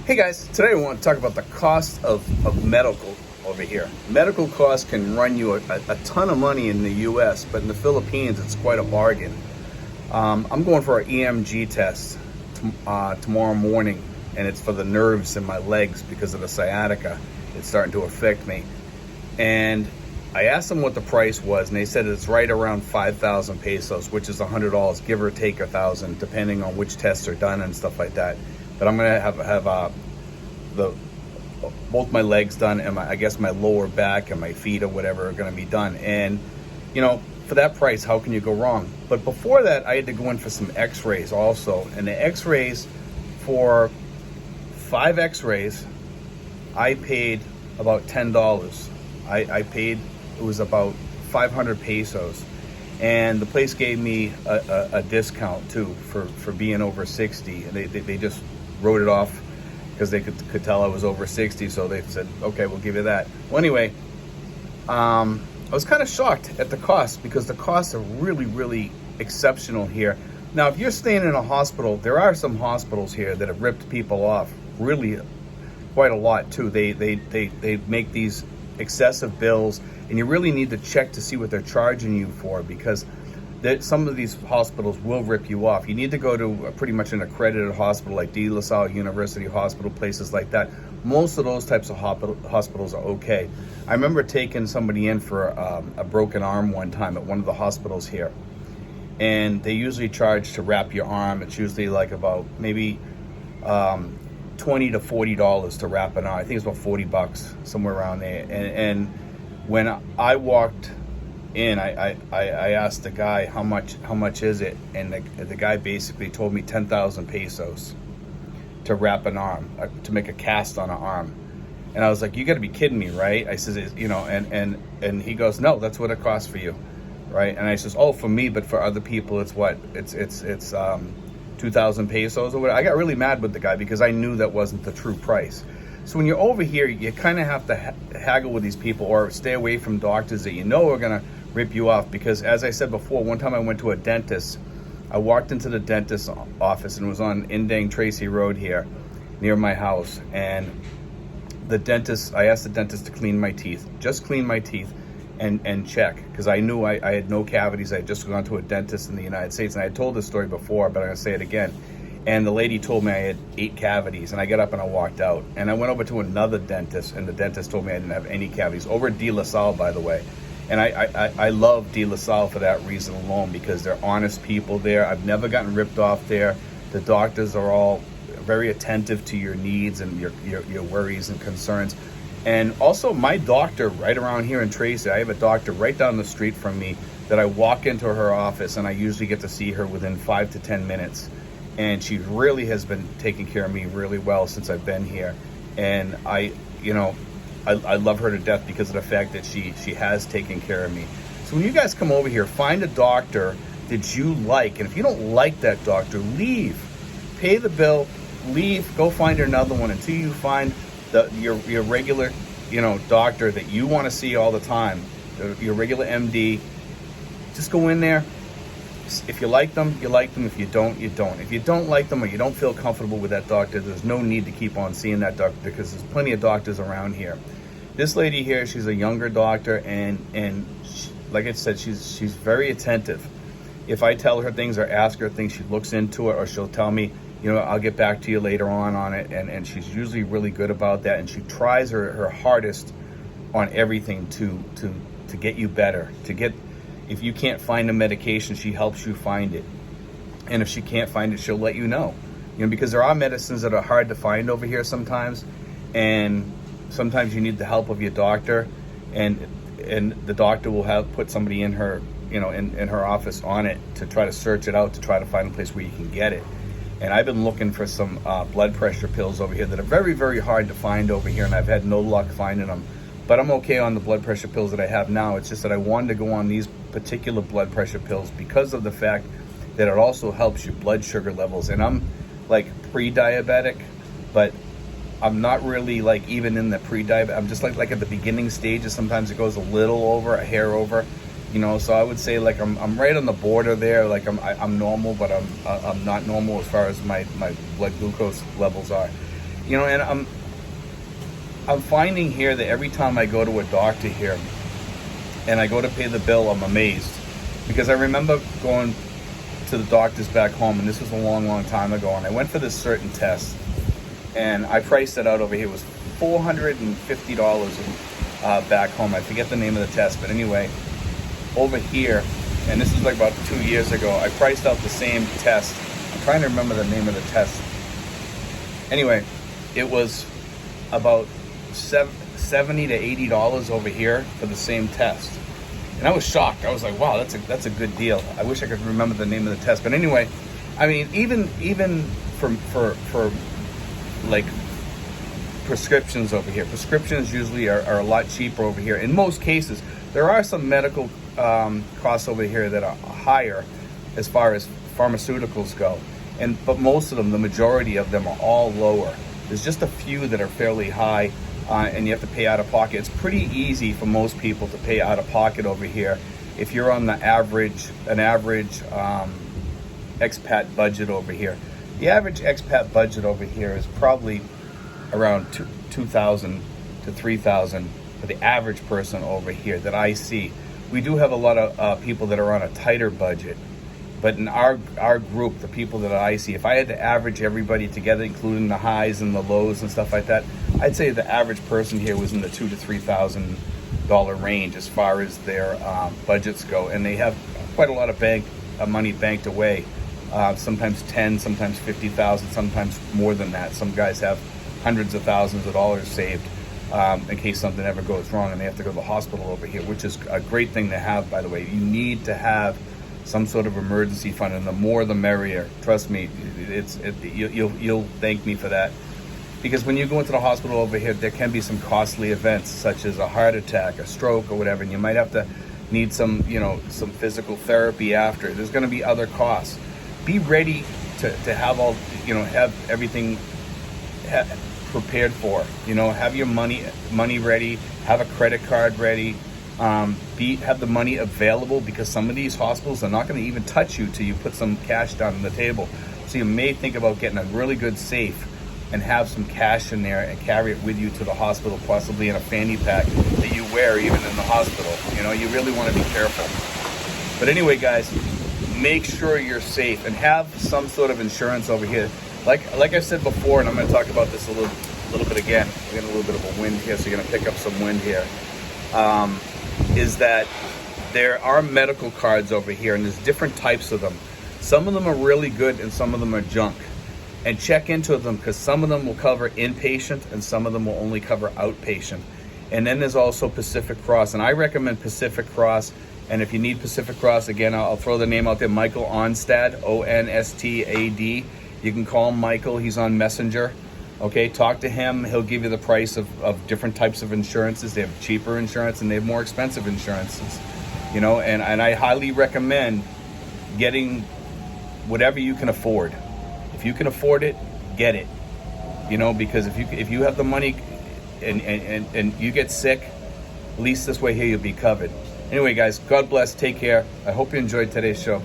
Hey guys, today I want to talk about the cost of medical over here. Medical costs can run you a ton of money in the US, but in the Philippines it's quite a bargain. I'm going for an EMG test tomorrow morning, and it's for the nerves in my legs because of the sciatica. It's starting to affect me. And I asked them what the price was, and they said it's right around 5,000 pesos, which is $100, give or take 1,000, depending on which tests are done and stuff like that. But I'm gonna have both my legs done, and I guess my lower back and my feet or whatever are gonna be done. And for that price, how can you go wrong? But before that, I had to go in for some X-rays also, and the X-rays, for 5 X-rays, I paid about $10. I paid, it was about 500 pesos, and the place gave me a discount too for being over 60. And they just wrote it off because they could tell I was over 60, so they said, okay, we'll give you that. Well, anyway, I was kind of shocked at the cost, because the costs are really, really exceptional here. Now, if you're staying in a hospital, there are some hospitals here that have ripped people off really quite a lot too. They make these excessive bills, and you really need to check to see what they're charging you for, because some of these hospitals will rip you off. You need to go to pretty much an accredited hospital like De La Salle University Hospital, places like that. Most of those types of hospitals are okay. I remember taking somebody in for a broken arm one time at one of the hospitals here, and they usually charge to wrap your arm. It's usually like about maybe $20 to $40 to wrap an arm. I think it's about $40, somewhere around there. And when I walked in, I asked the guy how much is it, and the guy basically told me 10,000 pesos to wrap an arm, to make a cast on an arm. And I was like, you got to be kidding me, right? I says, and he goes, no, that's what it costs for you, right? And I says, oh, for me, but for other people, it's what? It's 2,000 pesos or whatever. I got really mad with the guy because I knew that wasn't the true price. So when you're over here, you kind of have to haggle with these people, or stay away from doctors that you know are gonna rip you off. Because as I said before, one time I went to a dentist. I walked into the dentist's office, and it was on Indang Tracy Road here near my house. And I asked the dentist to clean my teeth, just clean my teeth and check, because I knew I had no cavities. I had just gone to a dentist in the United States, and I had told this story before, but I'm gonna say it again. And the lady told me I had 8 cavities, and I got up and I walked out. And I went over to another dentist, and the dentist told me I didn't have any cavities, over at De La Salle, by the way. And I love De La Salle for that reason alone, because they're honest people there. I've never gotten ripped off there. The doctors are all very attentive to your needs and your worries and concerns. And also, my doctor right around here in Tracy, I have a doctor right down the street from me that I walk into her office, and I usually get to see her within 5 to 10 minutes. And she really has been taking care of me really well since I've been here. And I love her to death because of the fact that she has taken care of me. So when you guys come over here, find a doctor that you like. And if you don't like that doctor, leave. Pay the bill, leave, go find another one until you find your regular, doctor that you want to see all the time, your regular MD. Just go in there. If you like them, you like them. If you don't, you don't. If you don't like them, or you don't feel comfortable with that doctor, there's no need to keep on seeing that doctor, because there's plenty of doctors around here. This lady here, she's a younger doctor, and she, like I said, she's very attentive. If I tell her things or ask her things, she looks into it, or she'll tell me, I'll get back to you later on it. And she's usually really good about that, and she tries her hardest on everything to get you better, if you can't find a medication, she helps you find it. And if she can't find it, she'll let you know. Because there are medicines that are hard to find over here sometimes. And sometimes you need the help of your doctor. And the doctor will put somebody in her, in her office on it to try to search it out, to try to find a place where you can get it. And I've been looking for some blood pressure pills over here that are very, very hard to find over here. And I've had no luck finding them. But I'm okay on the blood pressure pills that I have now. It's just that I wanted to go on these particular blood pressure pills because of the fact that it also helps your blood sugar levels. And I'm like pre-diabetic, but I'm not really like even in the pre-diabetic. I'm just like at the beginning stages. Sometimes it goes a little over, a hair over, So I would say like I'm right on the border there. Like I'm normal, but I'm not normal as far as my blood glucose levels are. You know, and I'm finding here that every time I go to a doctor here and I go to pay the bill, I'm amazed, because I remember going to the doctors back home, and this was a long time ago, and I went for this certain test, and I priced it out over here. It was $450 back home. I forget the name of the test, but anyway, over here, and this is like about 2 years ago, I priced out the same test. I'm trying to remember the name of the test. Anyway, it was about $70 to $80 over here for the same test. And I was shocked. I was like, wow, that's a good deal. I wish I could remember the name of the test. But anyway, I mean, even for like prescriptions over here, prescriptions usually are a lot cheaper over here. In most cases, there are some medical costs over here that are higher as far as pharmaceuticals go. But most of them, the majority of them, are all lower. There's just a few that are fairly high. And you have to pay out of pocket. It's pretty easy for most people to pay out of pocket over here if you're on an average expat budget over here. The average expat budget over here is probably around $2,000 to $3,000 for the average person over here that I see. We do have a lot of people that are on a tighter budget, but in our group, the people that I see, if I had to average everybody together, including the highs and the lows and stuff like that, I'd say the average person here was in the $2,000 to $3,000 range as far as their budgets go, and they have quite a lot of money banked away. Sometimes 10, sometimes 50,000, sometimes more than that. Some guys have hundreds of thousands of dollars saved in case something ever goes wrong and they have to go to the hospital over here, which is a great thing to have, by the way. You need to have some sort of emergency fund, and the more the merrier. Trust me, you'll thank me for that. Because when you go into the hospital over here, there can be some costly events, such as a heart attack, a stroke, or whatever, and you might have to need some physical therapy after. There's going to be other costs. Be ready to have have everything prepared for. Have your money ready. Have a credit card ready. Have the money available, because some of these hospitals are not going to even touch you till you put some cash down on the table. So you may think about getting a really good safe and have some cash in there and carry it with you to the hospital, possibly in a fanny pack that you wear even in the hospital. You really want to be careful. But anyway, guys, make sure you're safe and have some sort of insurance over here. Like I said before, and I'm going to talk about this a little bit again. We're getting a little bit of a wind here, so you're going to pick up some wind here. Is that there are medical cards over here, and there's different types of them. Some of them are really good and some of them are junk. And check into them, because some of them will cover inpatient and some of them will only cover outpatient. And then there's also Pacific Cross, and I recommend Pacific Cross. And if you need Pacific Cross, again, I'll throw the name out there, Michael Onstad, Onstad. You can call him Michael. He's on Messenger. Okay, talk to him. He'll give you the price of different types of insurances. They have cheaper insurance and they have more expensive insurances. And I highly recommend getting whatever you can afford. If you can afford it, get it. Because if you have the money and you get sick, at least this way here you'll be covered. Anyway, guys, God bless. Take care. I hope you enjoyed today's show.